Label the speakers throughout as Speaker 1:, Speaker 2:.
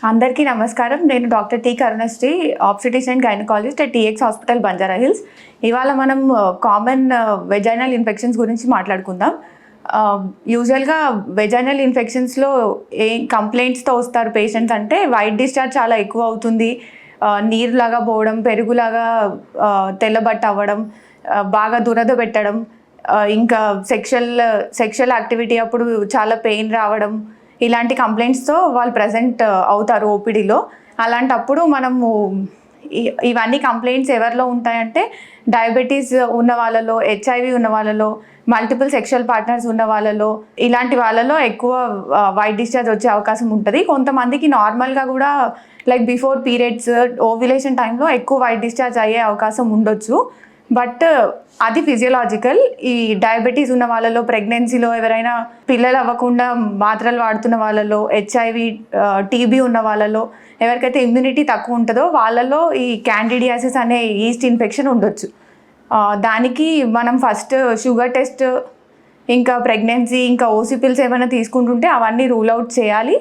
Speaker 1: అందరికీ నమస్కారం. నేను doctor T Karunasri, obstetrician and gynaecologist at TX hospital Banjara hills. ఇవాళ మనం కామన్ వెజైనల్ ఇన్ఫెక్షన్స్ గురించి మాట్లాడుకుందాం. యూజువల్గా వెజైనల్ ఇన్ఫెక్షన్స్లో ఏ కంప్లైంట్స్తో వస్తారు పేషెంట్స్ అంటే వైట్ డిశ్చార్జ్ చాలా ఎక్కువ అవుతుంది, నీరులాగా పోవడం, పెరుగులాగా తెల్లబట్ట అవ్వడం, బాగా దురద పెట్టడం, ఇంకా సెక్షువల్ యాక్టివిటీ అప్పుడు చాలా పెయిన్ రావడం, ఇలాంటి కంప్లైంట్స్తో వాళ్ళు ప్రజెంట్ అవుతారు ఓపీడీలో. అలాంటప్పుడు మనము ఇవన్నీ కంప్లైంట్స్ ఎవరిలో ఉంటాయంటే డయాబెటీస్ ఉన్న వాళ్ళలో, హెచ్ఐవి ఉన్న వాళ్ళలో, మల్టిపుల్ సెక్షువల్ పార్ట్నర్స్ ఉన్న వాళ్ళలో, ఇలాంటి వాళ్ళలో ఎక్కువ వైట్ డిశ్చార్జ్ వచ్చే అవకాశం ఉంటుంది. కొంతమందికి నార్మల్గా కూడా లైక్ బిఫోర్ పీరియడ్స్, ఓవ్యులేషన్ టైంలో ఎక్కువ వైట్ డిశ్చార్జ్ అయ్యే అవకాశం ఉండొచ్చు. బట్ అది ఫిజియోలాజికల్. ఈ డయాబెటీస్ ఉన్న వాళ్ళలో, ప్రెగ్నెన్సీలో ఎవరైనా పిల్లలు అవ్వకుండా మాత్రలు వాడుతున్న వాళ్ళలో, హెచ్ఐవి, టీబీ ఉన్న వాళ్ళలో, ఎవరికైతే ఇమ్యూనిటీ తక్కువ ఉంటుందో వాళ్ళలో ఈ క్యాండిడియాసిస్ అనే ఈస్ట్ ఇన్ఫెక్షన్ ఉండొచ్చు. దానికి మనం ఫస్ట్ షుగర్ టెస్ట్, ఇంకా ప్రెగ్నెన్సీ, ఇంకా ఓసీ పిల్స్ ఏమైనా తీసుకుంటుంటే అవన్నీ రూల్ అవుట్ చేయాలి.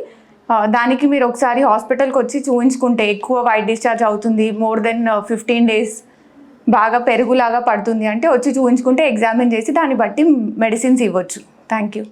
Speaker 1: దానికి మీరు ఒకసారి హాస్పిటల్కి వచ్చి చూపించుకుంటే ఎక్కువ వైట్ డిశ్చార్జ్ అవుతుంది, మోర్ దెన్ 15 days బాగా పెరుగులాగా పడుతుంది అంటే వచ్చి చూపించుకుంటే ఎగ్జామిన్ చేసి దాన్ని బట్టి మెడిసిన్స్ ఇవ్వచ్చు. Thank you.